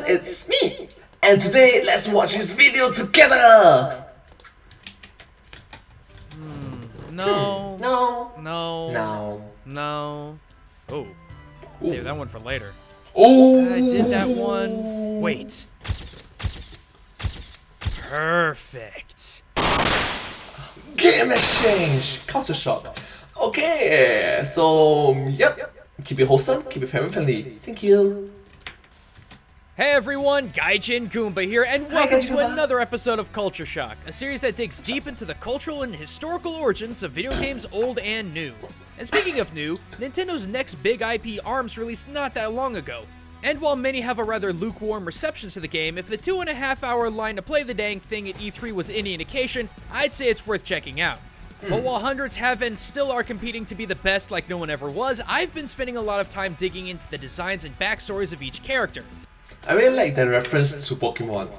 everyone, it's me! And today, let's watch this video together! No. No. No. No. No. Oh. Save that one for later. Oh! I did that one. Wait. Perfect. Game exchange! Culture shock. Okay, so, yep. Keep it wholesome, keep it family. Thank you. Hey everyone, 𝐊𝐢𝐧 here, and welcome to another episode of Culture Shock, a series that digs deep into the cultural and historical origins of video games old and new. And speaking of new, Nintendo's next big IP ARMS released not that long ago. And while many have a rather lukewarm reception to the game, if the 2.5-hour line to play the dang thing at E3 was any indication, I'd say it's worth checking out. But while hundreds have and still are competing to be the best like no one ever was, I've been spending a lot of time digging into the designs and backstories of each character. I really like the reference to Pokemon.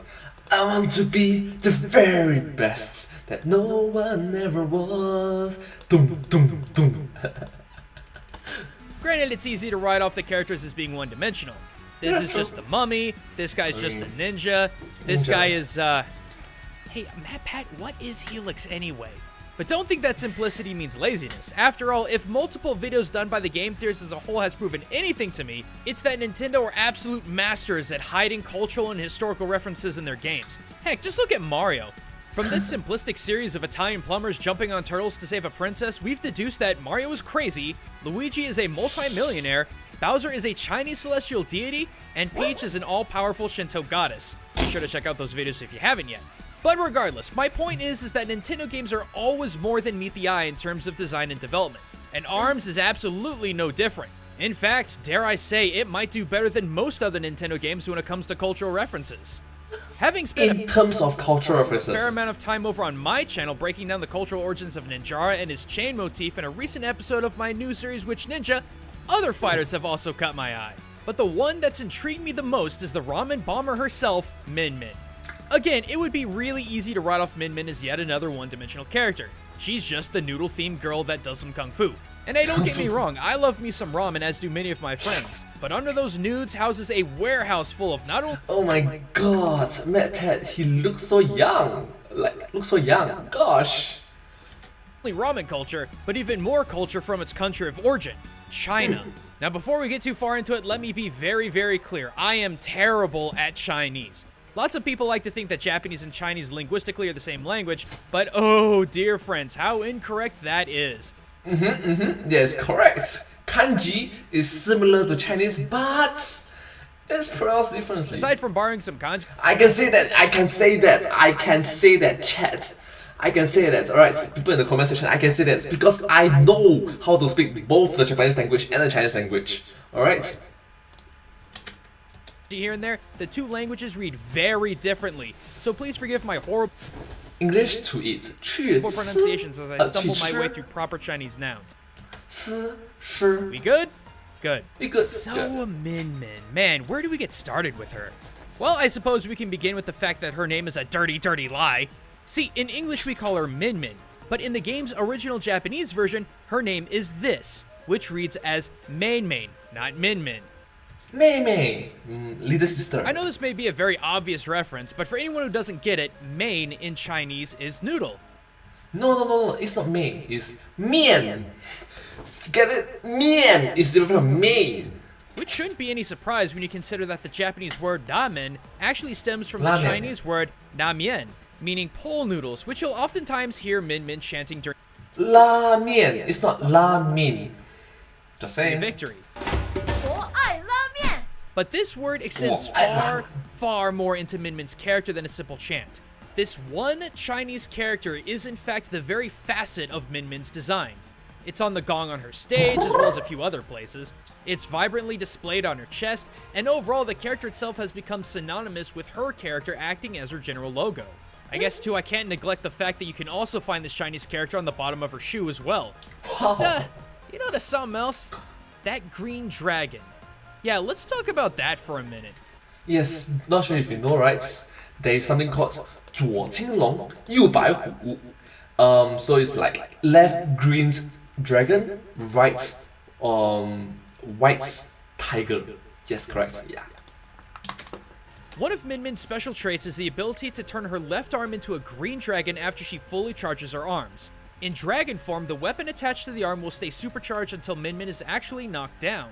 I want to be the very best that no one ever was. Dum dum dum. Granted, it's easy to write off the characters as being one-dimensional. This is just the mummy, this guy's just a ninja, this guy is, Hey, Pat, what is Helix anyway? But don't think that simplicity means laziness. After all, if multiple videos done by the game theorists as a whole has proven anything to me, it's that Nintendo are absolute masters at hiding cultural and historical references in their games. Heck, just look at Mario. From this simplistic series of Italian plumbers jumping on turtles to save a princess, we've deduced that Mario is crazy, Luigi is a multi-millionaire, Bowser is a Chinese celestial deity, and Peach is an all-powerful Shinto goddess. Be sure to check out those videos if you haven't yet. But regardless, my point is that Nintendo games are always more than meet the eye in terms of design and development, and ARMS is absolutely no different. In fact, dare I say, it might do better than most other Nintendo games when it comes to cultural references. Having spent In terms of cultural references, a fair amount of time over on my channel breaking down the cultural origins of Ninjara and his chain motif in a recent episode of my new series Which Ninja, other fighters have also caught my eye. But the one that's intrigued me the most is the ramen bomber herself, Min Min. Again, it would be really easy to write off Min Min as yet another one-dimensional character. She's just the noodle-themed girl that does some kung fu. And hey, don't get me wrong, I love me some ramen, as do many of my friends. But under those nudes houses a warehouse full of not only— oh my god, MatPat, he looks so young. Looks so young, gosh. ramen culture, but even more culture from its country of origin, China. Now before we get too far into it, let me be very, very clear. I am terrible at Chinese. Lots of people like to think that Japanese and Chinese linguistically are the same language, but oh dear friends, how incorrect that is. Yes, correct. Kanji is similar to Chinese, but it's pronounced differently. Aside from borrowing some kanji, I can say that, chat. I can say that, alright, people in the comment section, I can say that because I know how to speak both the Japanese language and the Chinese language, alright? here and there, the two languages read very differently, so please forgive my horrible English to eat, pronunciations as I stumble my way through proper Chinese nouns. We good? Good. We good. So, Min Min, man, where do we get started with her? Well, I suppose we can begin with the fact that her name is a dirty, dirty lie. See, in English we call her Min Min, but in the game's original Japanese version, her name is this, which reads as Main Main, not Min Min. Mei Mei, little sister. I know this may be a very obvious reference, but for anyone who doesn't get it, main in Chinese is noodle. No, it's not Mei, it's Mian. Get it? Mian is different from main. Which shouldn't be any surprise when you consider that the Japanese word ramen actually stems from the Ramen. Chinese word ramyeon, meaning pole noodles, which you'll oftentimes hear Min Min chanting during La Mian, it's not La Min. Just the saying. victory. But this word extends far more into Min Min's character than a simple chant. This one Chinese character is in fact the very facet of Min Min's design. It's on the gong on her stage, as well as a few other places. It's vibrantly displayed on her chest, and overall the character itself has become synonymous with her character acting as her general logo. I guess too, I can't neglect the fact that you can also find this Chinese character on the bottom of her shoe as well. But, you know, to something else? That green dragon. Yeah, let's talk about that for a minute. Yes, not sure if you know, right? There is something called 左青龙右白虎. So it's like left green dragon, right white tiger. Yes, correct. Yeah. One of Min-Min's special traits is the ability to turn her left arm into a green dragon after she fully charges her arms. In dragon form, the weapon attached to the arm will stay supercharged until Min-Min is actually knocked down.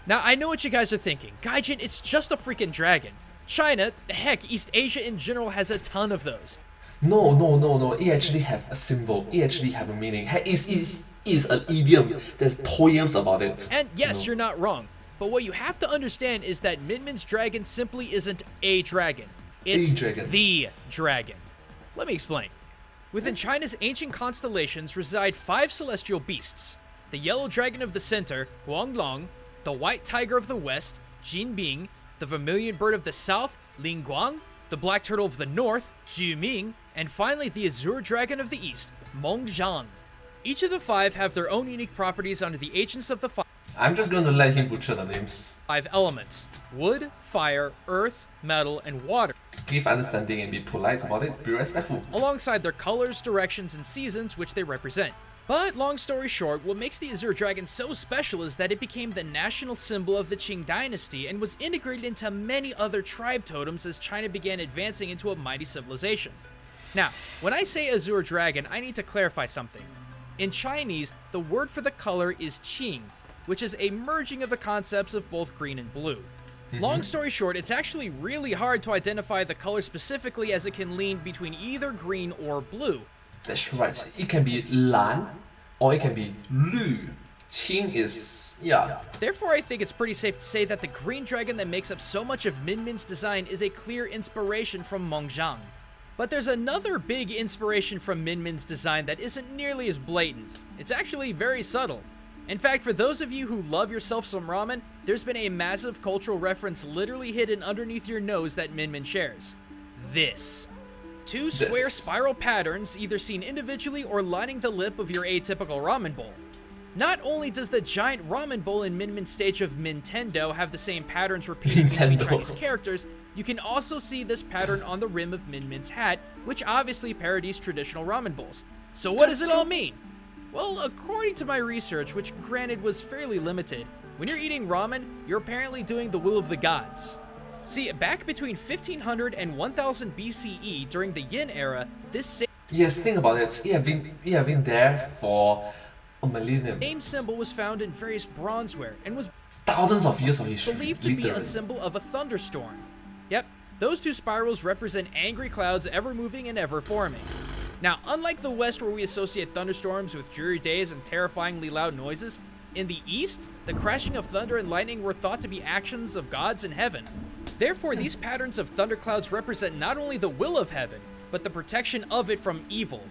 Now, I know what you guys are thinking. 𝐿𝐤, it's just a freaking dragon. China, heck, East Asia in general has a ton of those. No. It actually have a symbol. It actually have a meaning. It's an idiom. There's poems about it. And yes, you're not wrong. But what you have to understand is that Min-Min's dragon simply isn't a dragon. It's the dragon. Let me explain. Within China's ancient constellations reside 5 celestial beasts. The yellow dragon of the center, Huanglong, the white tiger of the west, Jinbing, the vermilion bird of the south, Lingguang, the black turtle of the north, Zhuming, and finally the azure dragon of the east, Mengzhang. Each of the 5 have their own unique properties under the ancients of the I'm just going to let him butcher the names. 5 elements: wood, fire, earth, metal, and water. Give understanding and be polite about it, be respectful. Alongside their colors, directions, and seasons which they represent. But long story short, what makes the Azure Dragon so special is that it became the national symbol of the Qing dynasty and was integrated into many other tribe totems as China began advancing into a mighty civilization. Now, when I say Azure Dragon, I need to clarify something. In Chinese, the word for the color is qing, which is a merging of the concepts of both green and blue. Long story short, it's actually really hard to identify the color specifically as it can lean between either green or blue. That's right. It can be 蓝 or it can be 绿. Qing is, yeah. Therefore, I think it's pretty safe to say that the green dragon that makes up so much of Min-Min's design is a clear inspiration from Mengzhang. But there's another big inspiration from Min-Min's design that isn't nearly as blatant. It's actually very subtle. In fact, for those of you who love yourself some ramen, there's been a massive cultural reference literally hidden underneath your nose that Min-Min shares. This. 2 square spiral patterns, either seen individually or lining the lip of your atypical ramen bowl. Not only does the giant ramen bowl in Min-Min's stage of Nintendo have the same patterns repeated between Chinese characters, you can also see this pattern on the rim of Min-Min's hat, which obviously parodies traditional ramen bowls. So what does it all mean? Well, according to my research, which granted was fairly limited, when you're eating ramen, you're apparently doing the will of the gods. See, back between 1500 and 1000 BCE during the Yin era, this Yes, think about it. It have been there for a millennium. same symbol was found in various bronzeware and was Thousands of years of history. believed to be a symbol of a thunderstorm. Yep, those 2 spirals represent angry clouds ever moving and ever forming. Now, unlike the West where we associate thunderstorms with dreary days and terrifyingly loud noises, in the East, the crashing of thunder and lightning were thought to be actions of gods in heaven. Therefore, these patterns of thunderclouds represent not only the will of heaven, but the protection of it from evil.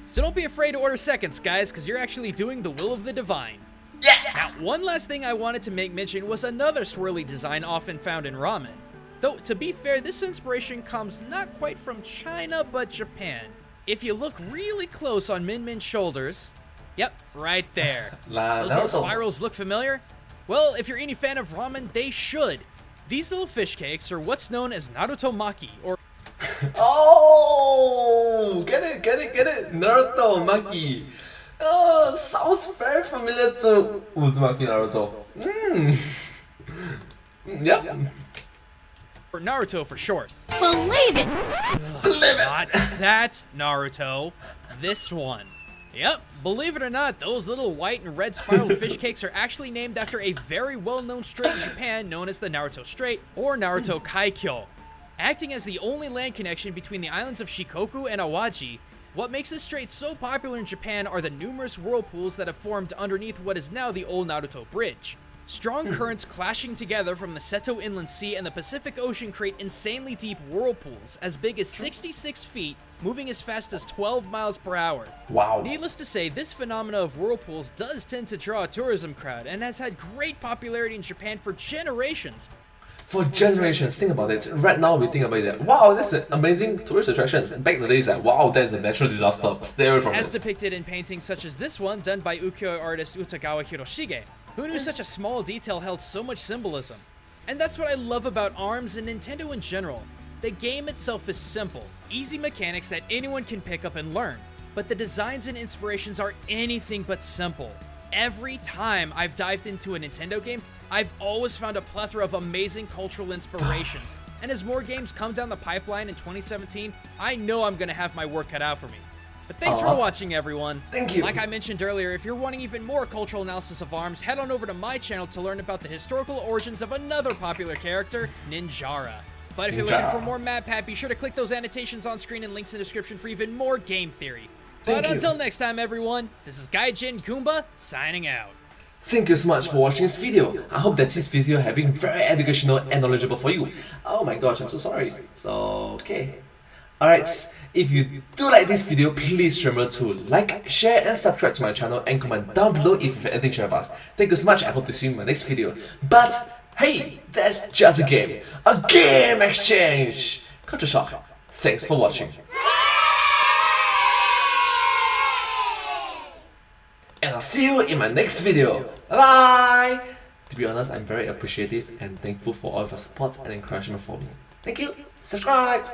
So don't be afraid to order seconds, guys, because you're actually doing the will of the divine. Yeah! Now, one last thing I wanted to make mention was another swirly design often found in ramen. Though, to be fair, this inspiration comes not quite from China, but Japan. If you look really close on Min-Min's shoulders, yep, right there. Those little spirals look familiar? Well, if you're any fan of ramen, they should. These little fish cakes are what's known as Naruto Maki, or Oh, get it. Naruto Maki. Oh, sounds very familiar to Uzumaki Naruto. Yep. or Naruto for short. Believe it! Not that Naruto, this one. Yep, believe it or not, those little white and red spiraled fish cakes are actually named after a very well-known strait in Japan known as the Naruto Strait, or Naruto Kaikyo. Acting as the only land connection between the islands of Shikoku and Awaji, what makes this strait so popular in Japan are the numerous whirlpools that have formed underneath what is now the old Naruto Bridge. Strong currents clashing together from the Seto Inland Sea and the Pacific Ocean create insanely deep whirlpools, as big as 66 feet, moving as fast as 12 miles per hour. Wow. Needless to say, this phenomena of whirlpools does tend to draw a tourism crowd and has had great popularity in Japan for generations. For generations, think about it. Right now, we think about it. Wow, that's an amazing tourist attractions. Back in the days, like, wow, that's a natural disaster. Stay away from it. As depicted in paintings such as this one done by ukiyo-e artist Utagawa Hiroshige. Who knew such a small detail held so much symbolism? And that's what I love about ARMS and Nintendo in general. The game itself is simple, easy mechanics that anyone can pick up and learn, but the designs and inspirations are anything but simple. Every time I've dived into a Nintendo game, I've always found a plethora of amazing cultural inspirations, and as more games come down the pipeline in 2017, I know I'm gonna have my work cut out for me. But thanks for watching, everyone. Thank you. Like I mentioned earlier, if you're wanting even more cultural analysis of ARMS, head on over to my channel to learn about the historical origins of another popular character, Ninjara. But if you're looking for more MatPat, be sure to click those annotations on screen and links in the description for even more game theory. But until next time, everyone, this is 𝐿𝐲𝐿𝐿 signing out. Thank you so much for watching this video. I hope that this video has been very educational and knowledgeable for you. Oh my gosh, I'm so sorry. So, okay. Alright, if you do like this video, please remember to like, share and subscribe to my channel and comment down below if you have anything to share with us. Thank you so much, I hope to see you in my next video. But, hey, that's just a game exchange! Culture shock. Thanks for watching. And I'll see you in my next video. Bye! To be honest, I'm very appreciative and thankful for all of your support and encouragement for me. Thank you. Subscribe!